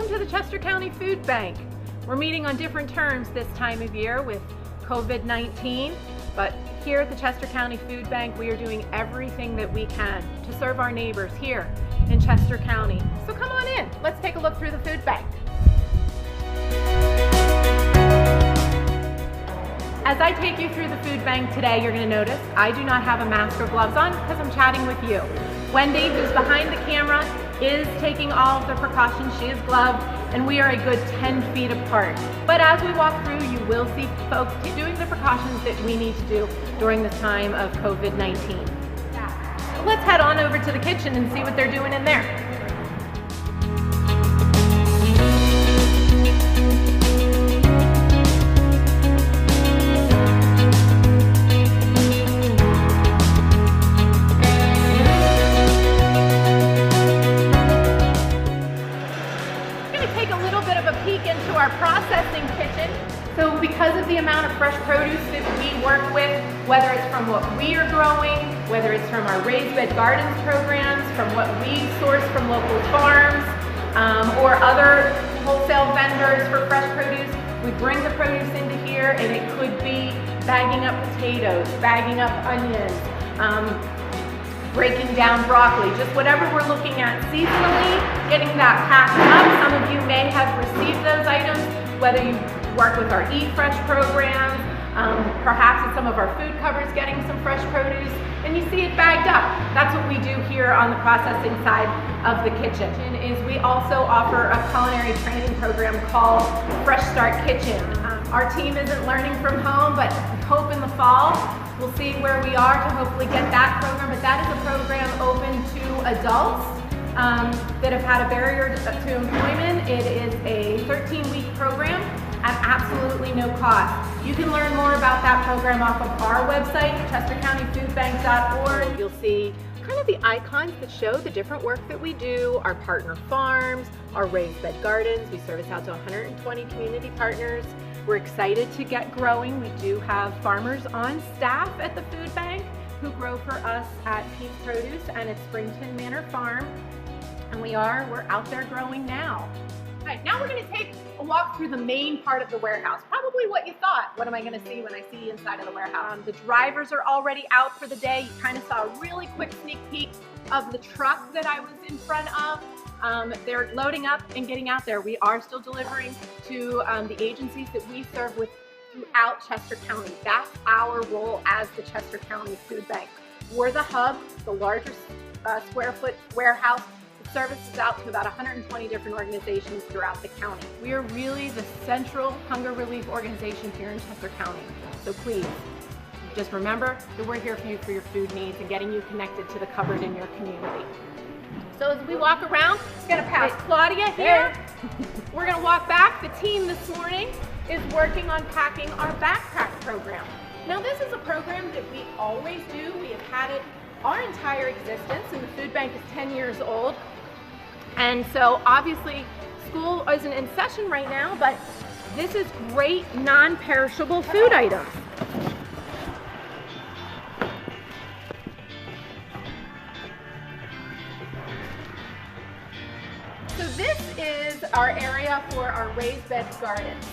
to the Chester County Food Bank. We're meeting on different terms this time of year with COVID-19, but here at the Chester County Food Bank, we are doing everything that we can to serve our neighbors here in Chester County. So come on in, let's take a look through the food bank. As I take you through the food bank today, you're going to notice I do not have a mask or gloves on because I'm chatting with you. Wendy, who's behind the camera, is taking all of the precautions. She is gloved, and we are a good 10 feet apart. But as we walk through, you will see folks doing the precautions that we need to do during this time of COVID-19. So let's head on over to the kitchen and see what they're doing in there. Into our processing kitchen. So because of the amount of fresh produce that we work with, whether it's from what we are growing, whether it's from our raised bed gardens programs, from what we source from local farms, or other wholesale vendors for fresh produce, we bring the produce into here, and it could be bagging up potatoes, bagging up onions, breaking down broccoli, just whatever we're looking at seasonally, getting that packed up. Some of you may have received those items, whether you work with our EatFresh programs, perhaps at some of our food covers getting some fresh produce, and you see it bagged up. That's what we do here on the processing side of the kitchen. Is we also offer a culinary training program called Fresh Start Kitchen. Our team isn't learning from home, but we hope in the fall we'll see where we are to hopefully get that program. But that is a program open to adults that have had a barrier to employment. It is a 13-week program at absolutely no cost. You can learn more about that program off of our website, chestercountyfoodbank.org. You'll see kind of the icons that show the different work that we do, our partner farms, our raised bed gardens. We service out to 120 community partners. We're excited to get growing. We do have farmers on staff at the food bank who grow for us at Pete's Produce and at Springton Manor Farm. And we're out there growing now. All right, now we're gonna take a walk through the main part of the warehouse. Probably what you thought. What am I gonna see when I see inside of the warehouse? The drivers are already out for the day. You kind of saw a really quick sneak peek of the truck that I was in front of. They're loading up and getting out there. We are still delivering to the agencies that we serve with throughout Chester County. That's our role as the Chester County Food Bank. We're the hub, the largest square foot warehouse that services out to about 120 different organizations throughout the county. We are really the central hunger relief organization here in Chester County. So please, just remember that we're here for you for your food needs and getting you connected to the cupboard in your community. So as we walk around, I'm gonna pass Claudia here. We're gonna walk back. The team this morning is working on packing our backpack program. Now this is a program that we always do. We have had it our entire existence, and the food bank is 10 years old. And so obviously school isn't in session right now, but this is great non-perishable food items. So this is our area for our raised bed gardens.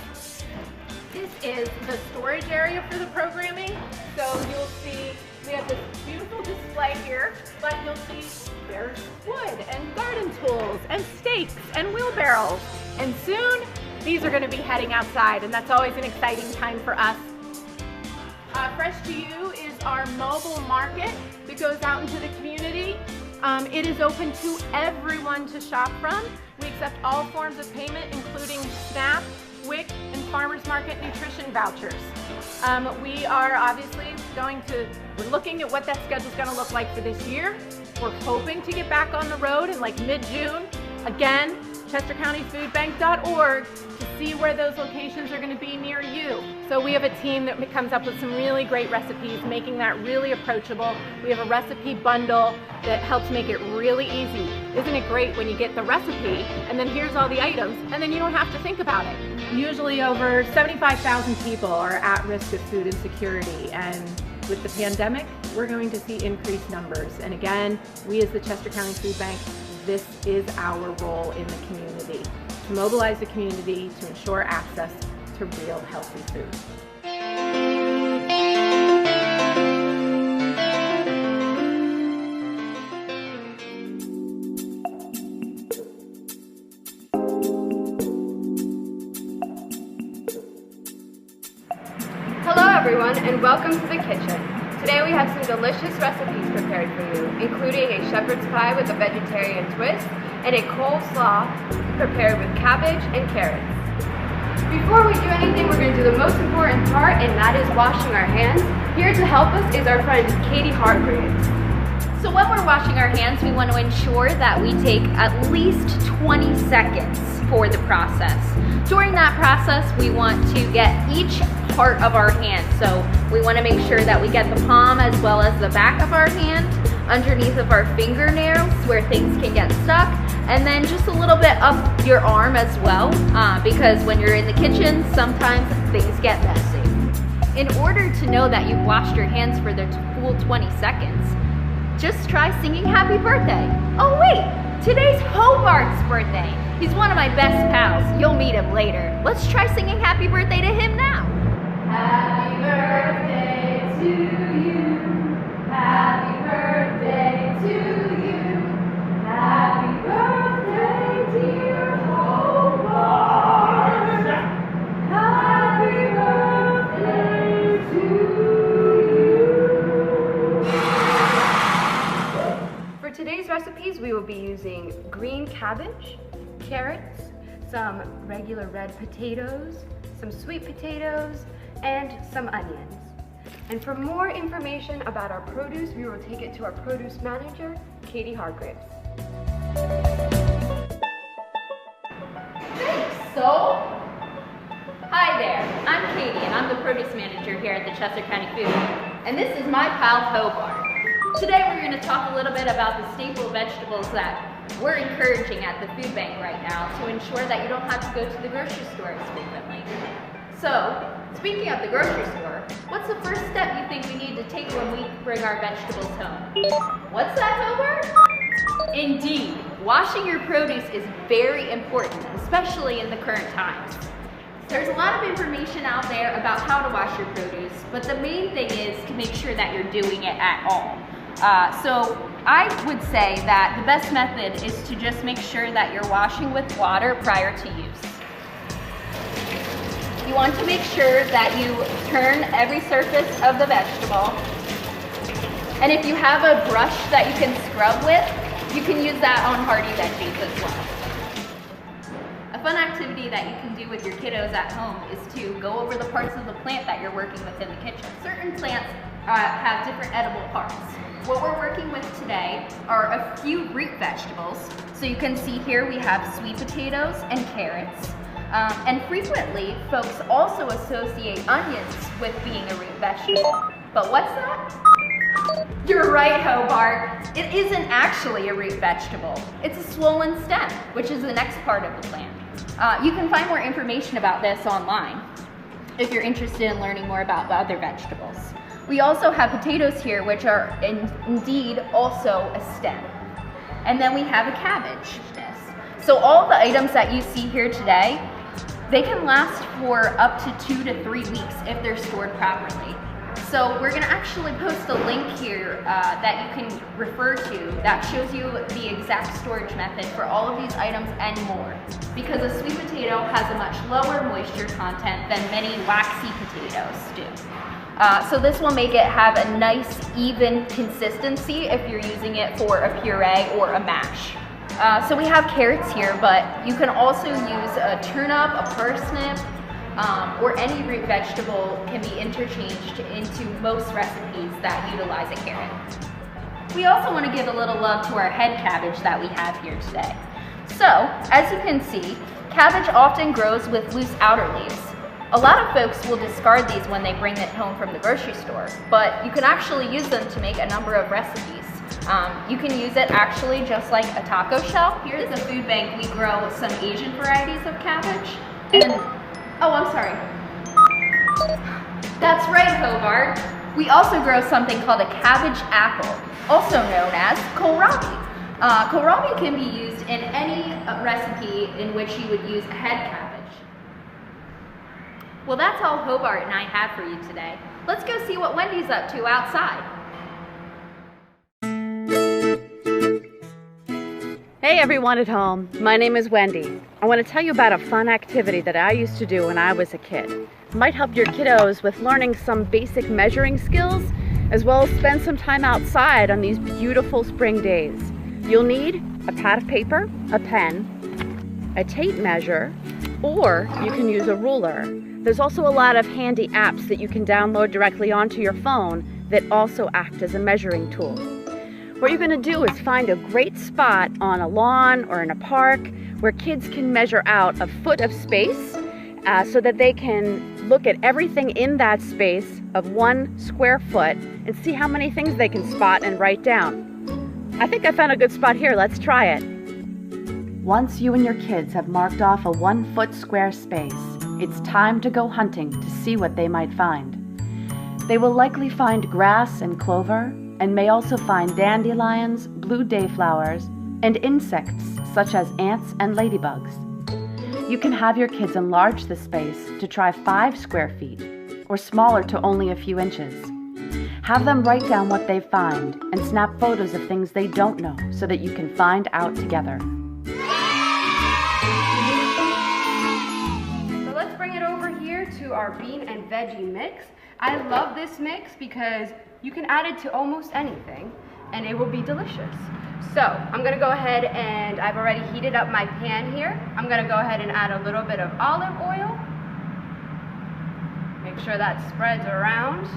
This is the storage area for the programming. So you'll see we have this beautiful display here, but you'll see there's wood and garden tools and stakes and wheelbarrows. And soon these are going to be heading outside, and that's always an exciting time for us. Fresh to You is our mobile market that goes out into the community. It is open to everyone to shop from. We accept all forms of payment, including SNAP, WIC, and Farmers Market nutrition vouchers. We are obviously we're looking at what that schedule is going to look like for this year. We're hoping to get back on the road in like mid-June. Again, chestercountyfoodbank.org to see where those locations are going to be near you. So we have a team that comes up with some really great recipes, making that really approachable. We have a recipe bundle that helps make it really easy. Isn't it great when you get the recipe and then here's all the items and then you don't have to think about it? Usually over 75,000 people are at risk of food insecurity, and with the pandemic, we're going to see increased numbers. And again, we as the Chester County Food Bank, this is our role in the community. to mobilize the community to ensure access to real healthy food. Hello everyone, and welcome to the kitchen. Today we have some delicious recipes prepared for you, including a shepherd's pie with a vegetarian twist and a coleslaw prepared with cabbage and carrots. Before we do anything, we're going to do the most important part, and that is washing our hands. Here to help us is our friend Katie Hargraves. So when we're washing our hands, we want to ensure that we take at least 20 seconds for the process. During that process, we want to get each part of our hand. So we want to make sure that we get the palm as well as the back of our hand, underneath of our fingernails where things can get stuck, and then just a little bit up your arm as well, because when you're in the kitchen, sometimes things get messy. In order to know that you've washed your hands for the full 20 seconds, just try singing happy birthday. Oh wait, today's Hobart's birthday. He's one of my best pals. You'll meet him later. Let's try singing happy birthday to him now. Happy birthday to you. Happy birthday to you. Happy birthday, dear Hobart. Happy birthday to you. For today's recipes, we will be using green cabbage, carrots, some regular red potatoes, some sweet potatoes, and some onions. And for more information about our produce, we will take it to our produce manager, Katie Hargraves. Thanks, Sol. Hi there, I'm Katie, and I'm the produce manager here at the Chester County Food, and this is my pal Hobart. Today we're going to talk a little bit about the staple vegetables that we're encouraging at the food bank right now to ensure that you don't have to go to the grocery store as frequently. So, speaking of the grocery store, what's the first step you think we need to take when we bring our vegetables home? What's that, Hobart? Indeed, washing your produce is very important, especially in the current times. There's a lot of information out there about how to wash your produce, but the main thing is to make sure that you're doing it at all. So I would say that the best method is to just make sure that you're washing with water prior to use. You want to make sure that you turn every surface of the vegetable. And if you have a brush that you can scrub with, you can use that on hardy veggies as well. A fun activity that you can do with your kiddos at home is to go over the parts of the plant that you're working with in the kitchen. Certain plants have different edible parts. What we're working with today are a few root vegetables. So you can see here we have sweet potatoes and carrots. And frequently, folks also associate onions with being a root vegetable. But what's that? You're right, Hobart. It isn't actually a root vegetable. It's a swollen stem, which is the next part of the plant. You can find more information about this online if you're interested in learning more about the other vegetables. We also have potatoes here, which are indeed also a stem. And then we have a cabbage. So all the items that you see here today, they can last for up to 2 to 3 weeks if they're stored properly. So we're gonna actually post a link here that you can refer to that shows you the exact storage method for all of these items and more. Because a sweet potato has a much lower moisture content than many waxy potatoes do. So this will make it have a nice, even consistency if you're using it for a puree or a mash. So we have carrots here, but you can also use a turnip, a parsnip, or any root vegetable can be interchanged into most recipes that utilize a carrot. We also want to give a little love to our head cabbage that we have here today. So, as you can see, cabbage often grows with loose outer leaves. A lot of folks will discard these when they bring it home from the grocery store, but you can actually use them to make a number of recipes. You can use it actually just like a taco shell. Here at the food bank, we grow some Asian varieties of cabbage. And, oh, I'm sorry. That's right, Hobart. We also grow something called a cabbage apple, also known as kohlrabi. Kohlrabi can be used in any recipe in which you would use a head cabbage. Well, that's all Hobart and I have for you today. Let's go see what Wendy's up to outside. Hey everyone at home, my name is Wendy. I want to tell you about a fun activity that I used to do when I was a kid. It might help your kiddos with learning some basic measuring skills, as well as spend some time outside on these beautiful spring days. You'll need a pad of paper, a pen, a tape measure, or you can use a ruler. There's also a lot of handy apps that you can download directly onto your phone that also act as a measuring tool. What you're going to do is find a great spot on a lawn or in a park where kids can measure out a foot of space so that they can look at everything in that space of 1 square foot and see how many things they can spot and write down. I think I found a good spot here. Let's try it. Once you and your kids have marked off a 1 foot square space, it's time to go hunting to see what they might find. They will likely find grass and clover, and may also find dandelions, blue dayflowers, and insects such as ants and ladybugs. You can have your kids enlarge the space to try 5 square feet, or smaller to only a few inches. Have them write down what they find and snap photos of things they don't know so that you can find out together. So let's bring it over here to our bean and veggie mix. I love this mix because you can add it to almost anything and it will be delicious. So I'm gonna go ahead and I've already heated up my pan here. I'm gonna go ahead and add a little bit of olive oil. Make sure that spreads around.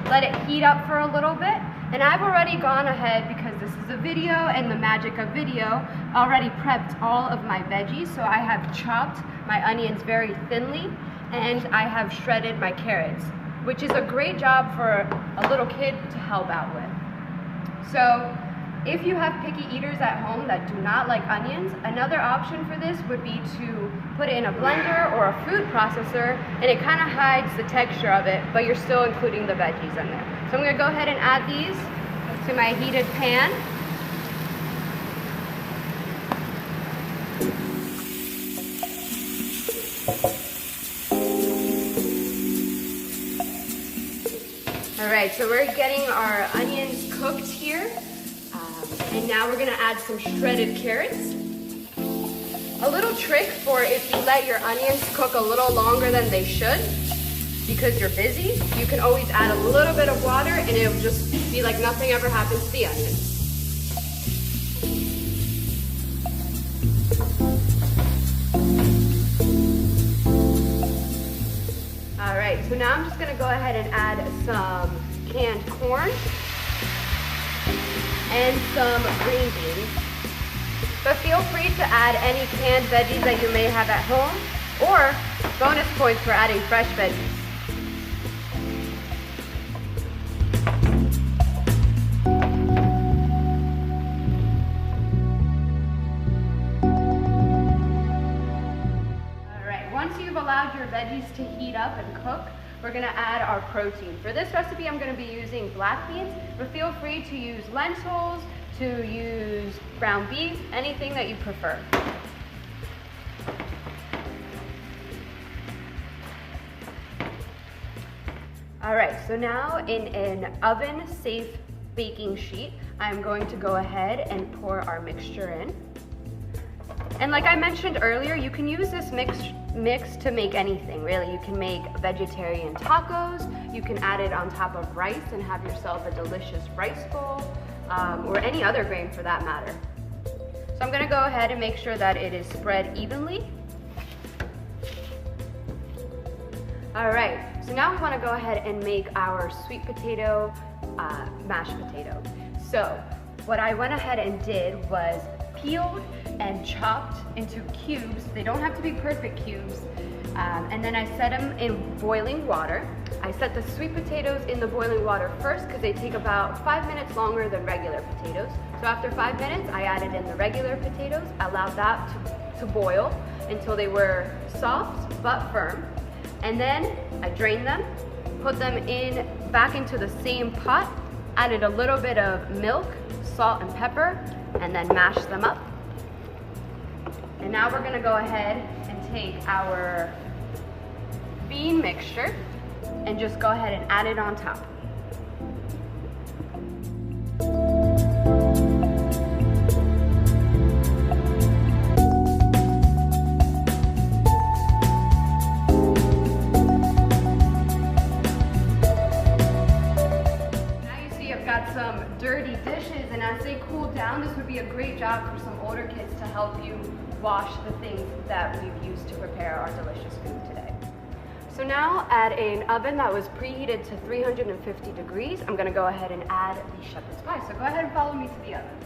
Let it heat up for a little bit. And I've already gone ahead, because this is a video and the magic of video, already prepped all of my veggies. So I have chopped my onions very thinly and I have shredded my carrots, which is a great job for a little kid to help out with. So if you have picky eaters at home that do not like onions, another option for this would be to put it in a blender or a food processor, and it kind of hides the texture of it, but you're still including the veggies in there. So I'm going to go ahead and add these to my heated pan. Alright, so we're getting our onions cooked here. And now we're gonna add some shredded carrots. A little trick for if you let your onions cook a little longer than they should, because you're busy, you can always add a little bit of water and it'll just be like nothing ever happens to the onions. Alright, so now I'm just gonna go ahead and add some canned corn and some green beans. But feel free to add any canned veggies that you may have at home, or bonus points for adding fresh veggies. Alright, once you've allowed your veggies to heat up and cook, we're gonna add our protein. For this recipe, I'm gonna be using black beans, but feel free to use lentils, to use ground beef, anything that you prefer. All right, so now in an oven-safe baking sheet, I'm going to go ahead and pour our mixture in. And like I mentioned earlier, you can use this mix to make anything, really. You can make vegetarian tacos, you can add it on top of rice and have yourself a delicious rice bowl, or any other grain for that matter. So I'm gonna go ahead and make sure that it is spread evenly. All right, so now we wanna go ahead and make our sweet potato mashed potato. So what I went ahead and did was peeled and chopped into cubes. They don't have to be perfect cubes. And then I set them in boiling water. I set the sweet potatoes in the boiling water first because they take about 5 minutes longer than regular potatoes. So after 5 minutes, I added in the regular potatoes, allowed that to boil until they were soft but firm. And then I drained them, put them back into the same pot added a little bit of milk, salt, and pepper, and then mashed them up. And now we're gonna go ahead and take our bean mixture and just go ahead and add it on top. Some dirty dishes, and as they cool down, this would be a great job for some older kids to help you wash the things that we've used to prepare our delicious food today. So now at an oven that was preheated to 350 degrees, I'm going to go ahead and add the shepherd's pie. So go ahead and follow me to the oven.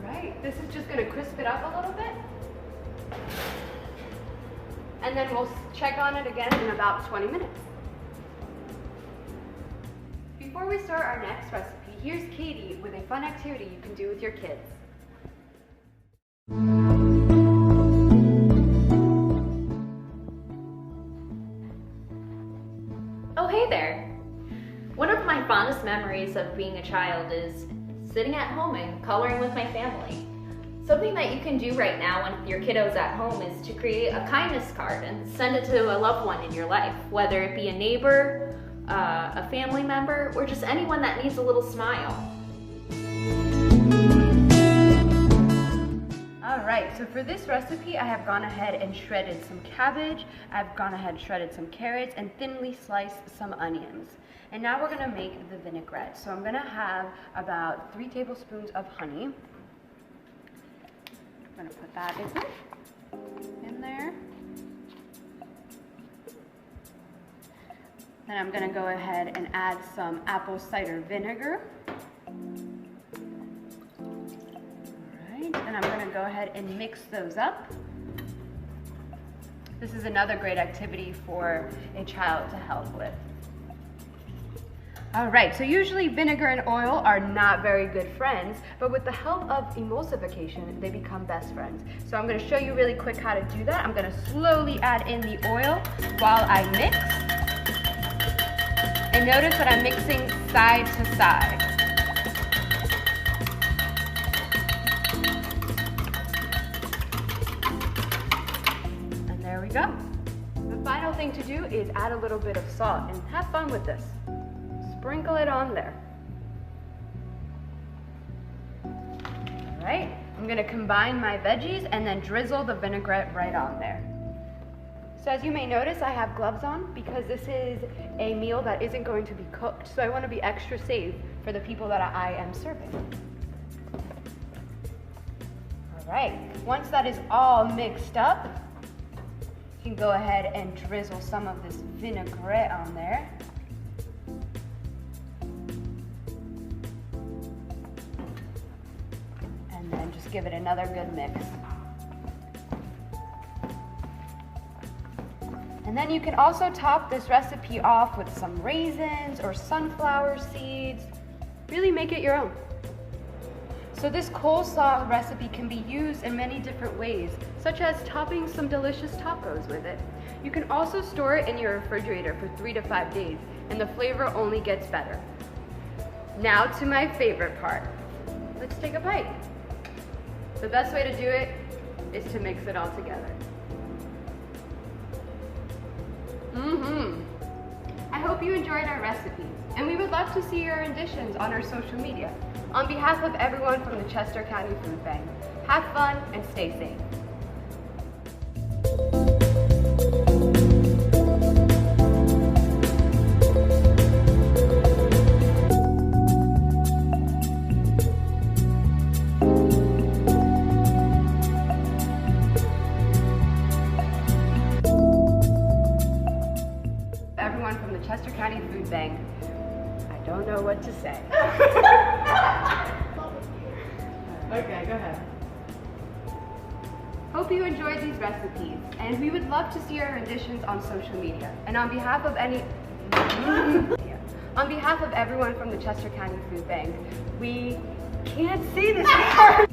All right, this is just going to crisp it up a little bit. And then we'll check on it again in about 20 minutes. Before we start our next recipe, here's Katie with a fun activity you can do with your kids. Oh, hey there! One of my fondest memories of being a child is sitting at home and coloring with my family. Something that you can do right now with your kiddos at home is to create a kindness card and send it to a loved one in your life, whether it be a neighbor, a family member, or just anyone that needs a little smile. All right, so for this recipe, I have gone ahead and shredded some cabbage, I've gone ahead and shredded some carrots, and thinly sliced some onions. And now we're gonna make the vinaigrette. So I'm gonna have about 3 tablespoons of honey. I'm gonna put that in there. Then I'm gonna go ahead and add some apple cider vinegar. All right, and I'm gonna go ahead and mix those up. This is another great activity for a child to help with. All right, so usually vinegar and oil are not very good friends, but with the help of emulsification, they become best friends. So I'm gonna show you really quick how to do that. I'm gonna slowly add in the oil while I mix. And notice that I'm mixing side to side. And there we go. The final thing to do is add a little bit of salt, and have fun with this. Sprinkle it on there. All right, I'm gonna combine my veggies and then drizzle the vinaigrette right on there. So as you may notice, I have gloves on because this is a meal that isn't going to be cooked, so I wanna be extra safe for the people that I am serving. All right, once that is all mixed up, you can go ahead and drizzle some of this vinaigrette on there. And then just give it another good mix. And then you can also top this recipe off with some raisins or sunflower seeds. Really make it your own. So this coleslaw recipe can be used in many different ways, such as topping some delicious tacos with it. You can also store it in your refrigerator for 3 to 5 days, and the flavor only gets better. Now to my favorite part. Let's take a bite. The best way to do it is to mix it all together. I hope you enjoyed our recipes, and we would love to see your renditions on our social media. On behalf of everyone from the Chester County Food Bank, have fun and stay safe. Everyone from the Chester County Food Bank, I don't know what to say. Okay, go ahead. Hope you enjoyed these recipes, and we would love to see your renditions on social media. And on behalf of everyone from the Chester County Food Bank, we can't see this part.